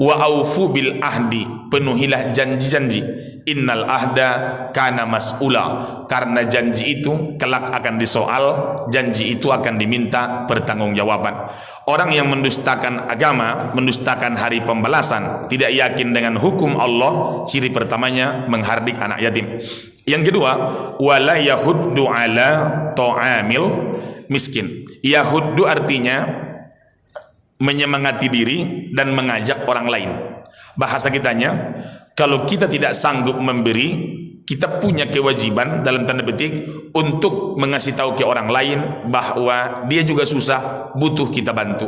Wa aufu bil ahdi, penuhilah janji-janji. Innal ahda kana mas'ula, karena janji itu kelak akan disoal, janji itu akan diminta pertanggungjawaban. Orang yang mendustakan agama, mendustakan hari pembalasan, tidak yakin dengan hukum Allah, ciri pertamanya menghardik anak yatim. Yang kedua, wala yahuddu ala ta'amil miskin. Yahuddu artinya menyemangati diri dan mengajak orang lain. Bahasa kitanya, kalau kita tidak sanggup memberi, kita punya kewajiban dalam tanda petik untuk mengasih tahu ke orang lain bahwa dia juga susah, butuh kita bantu.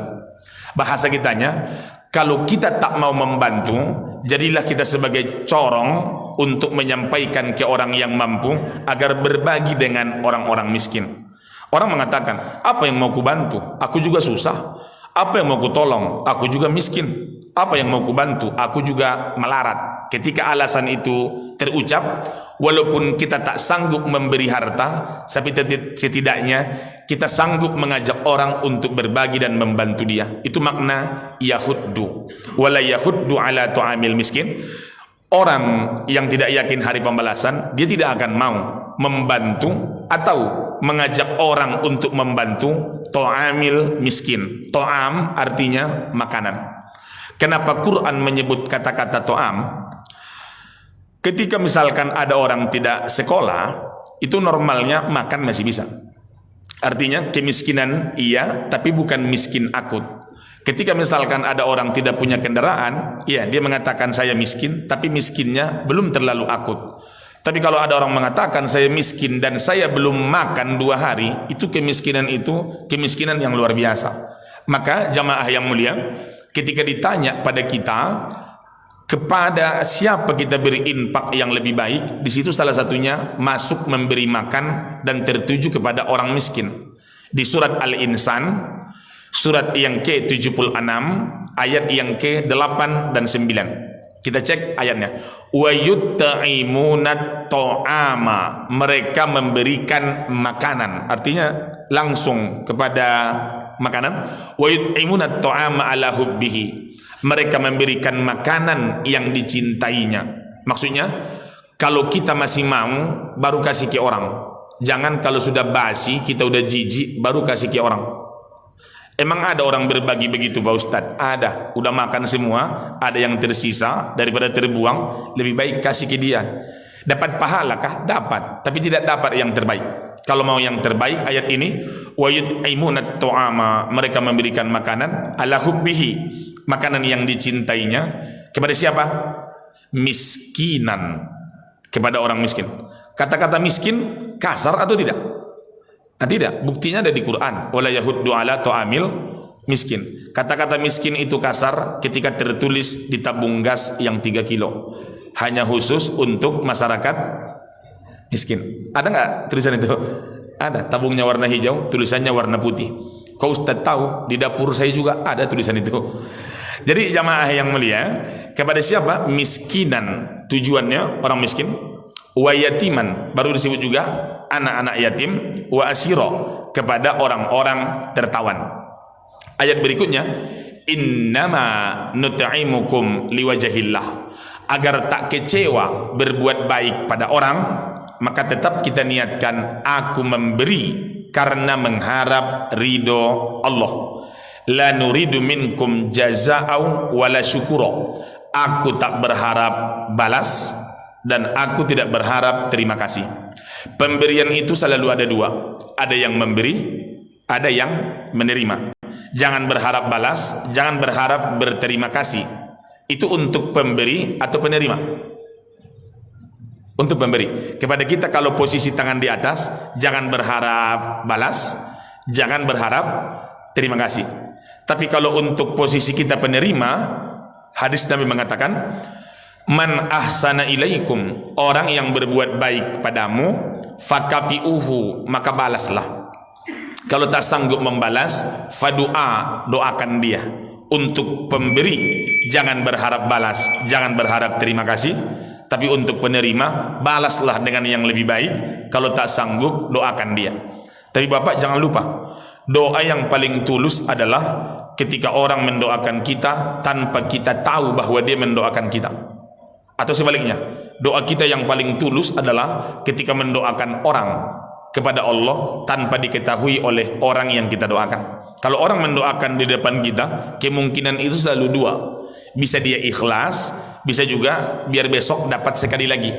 Bahasa kitanya, kalau kita tak mau membantu, jadilah kita sebagai corong untuk menyampaikan ke orang yang mampu agar berbagi dengan orang-orang miskin. Orang mengatakan, apa yang mau ku bantu? Aku juga susah. Apa yang mau ku tolong? Aku juga miskin. Apa yang mau ku bantu? Aku juga melarat. Ketika alasan itu terucap, walaupun kita tak sanggup memberi harta, tapi setidaknya kita sanggup mengajak orang untuk berbagi dan membantu dia. Itu makna yahuddu. Wala yahuddu ala tu'amil miskin. Orang yang tidak yakin hari pembalasan, dia tidak akan mau membantu atau mengajak orang untuk membantu ta'amil miskin. Ta'am artinya makanan. Kenapa Quran menyebut kata-kata ta'am? Ketika misalkan ada orang tidak sekolah, itu normalnya makan masih bisa. Artinya kemiskinan iya, tapi bukan miskin akut. Ketika misalkan ada orang tidak punya kendaraan, ya dia mengatakan saya miskin, tapi miskinnya belum terlalu akut. Tapi kalau ada orang mengatakan saya miskin dan saya belum makan 2 hari, itu kemiskinan yang luar biasa. Maka jamaah yang mulia, ketika ditanya pada kita kepada siapa kita beri infak yang lebih baik, di situ salah satunya masuk memberi makan dan tertuju kepada orang miskin. Di surat Al-Insan, surat yang ke-76, ayat yang ke-8 dan 9. Kita cek ayatnya. Wa yutta'imuna ta'ama, mereka memberikan makanan, artinya langsung kepada makanan. Wa yut'imuna ta'ama ala hubbihi, mereka memberikan makanan yang dicintainya. Maksudnya, kalau kita masih mau, baru kasih ke orang. Jangan kalau sudah basi, kita udah jijik, baru kasih ke orang. Emang ada orang berbagi begitu Pak Ustadz? Ada, udah makan semua, ada yang tersisa, daripada terbuang, lebih baik kasih ke dia. Dapat pahala kah? Dapat, tapi tidak dapat yang terbaik. Kalau mau yang terbaik, ayat ini, wa yut'imuna ta'ama, mereka memberikan makanan ala hubbihi, makanan yang dicintainya kepada siapa? Miskinan, kepada orang miskin. Kata-kata miskin kasar atau tidak? Nah, tidak, buktinya ada di Quran. Wala yahuddu ala ta'amil miskin. Kata-kata miskin itu kasar ketika tertulis di tabung gas yang 3 kilo. Hanya khusus untuk masyarakat miskin. Ada nggak tulisan itu? Ada, tabungnya warna hijau, tulisannya warna putih. Kau Ustaz tahu, di dapur saya juga ada tulisan itu. Jadi jamaah yang mulia, kepada siapa? Miskinan, tujuannya orang miskin. Wa yatiman, baru disebut juga anak-anak yatim. Wa asiro, kepada orang-orang tertawan. Ayat berikutnya, innama nut'imukum liwajahillah, agar tak kecewa berbuat baik pada orang, maka tetap kita niatkan aku memberi karena mengharap ridho Allah. La nuridu minkum jaza'au wala syukuro, aku tak berharap balas dan aku tidak berharap terima kasih. Pemberian itu selalu ada 2, ada yang memberi, ada yang menerima. Jangan berharap balas, jangan berharap berterima kasih. Itu untuk pemberi atau penerima? Untuk pemberi. Kepada kita kalau posisi tangan di atas, jangan berharap balas, jangan berharap terima kasih. Tapi kalau untuk posisi kita penerima, hadis Nabi mengatakan, man ahsana ilaikum, orang yang berbuat baik padamu, fakafi'uhu, maka balaslah. Kalau tak sanggup membalas, fadu'a, doakan dia. Untuk pemberi, jangan berharap balas, jangan berharap terima kasih. Tapi untuk penerima, balaslah dengan yang lebih baik. Kalau tak sanggup, doakan dia. Tapi Bapak jangan lupa, doa yang paling tulus adalah ketika orang mendoakan kita tanpa kita tahu bahwa dia mendoakan kita. Atau sebaliknya, doa kita yang paling tulus adalah ketika mendoakan orang kepada Allah tanpa diketahui oleh orang yang kita doakan. Kalau orang mendoakan di depan kita, kemungkinan itu selalu dua. Bisa dia ikhlas, bisa juga biar besok dapat sekali lagi,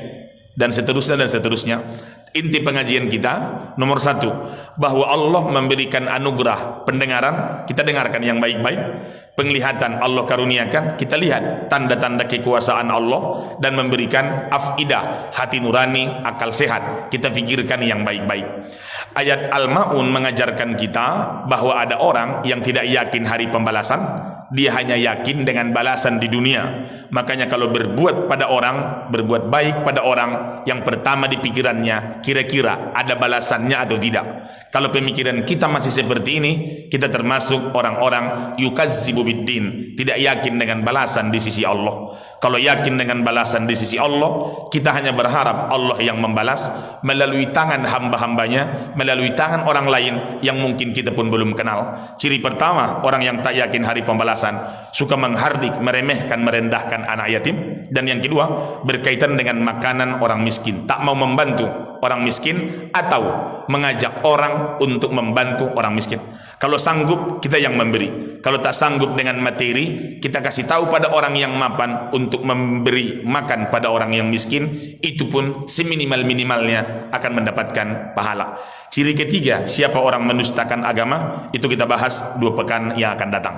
dan seterusnya dan seterusnya. Inti pengajian kita nomor satu, bahwa Allah memberikan anugerah pendengaran, kita dengarkan yang baik-baik. Penglihatan Allah karuniakan, kita lihat tanda-tanda kekuasaan Allah, dan memberikan afidah, hati nurani, akal sehat, kita pikirkan yang baik-baik. Ayat Al-Ma'un mengajarkan kita bahwa ada orang yang tidak yakin hari pembalasan, dia hanya yakin dengan balasan di dunia. Makanya kalau berbuat pada orang, berbuat baik pada orang, yang pertama di pikirannya, kira-kira ada balasannya atau tidak. Kalau pemikiran kita masih seperti ini, kita termasuk orang-orang yukazzibu biddin, tidak yakin dengan balasan di sisi Allah. Kalau yakin dengan balasan di sisi Allah, kita hanya berharap Allah yang membalas melalui tangan hamba-hambanya, melalui tangan orang lain yang mungkin kita pun belum kenal. Ciri pertama orang yang tak yakin hari pembalasan, suka menghardik, meremehkan, merendahkan anak yatim. Dan yang kedua, berkaitan dengan makanan orang miskin, tak mau membantu orang miskin atau mengajak orang untuk membantu orang miskin. Kalau sanggup, kita yang memberi. Kalau tak sanggup dengan materi, kita kasih tahu pada orang yang mapan untuk memberi makan pada orang yang miskin. Itu pun seminimal-minimalnya akan mendapatkan pahala. Ciri ketiga, siapa orang menustakan agama, itu kita bahas 2 pekan yang akan datang.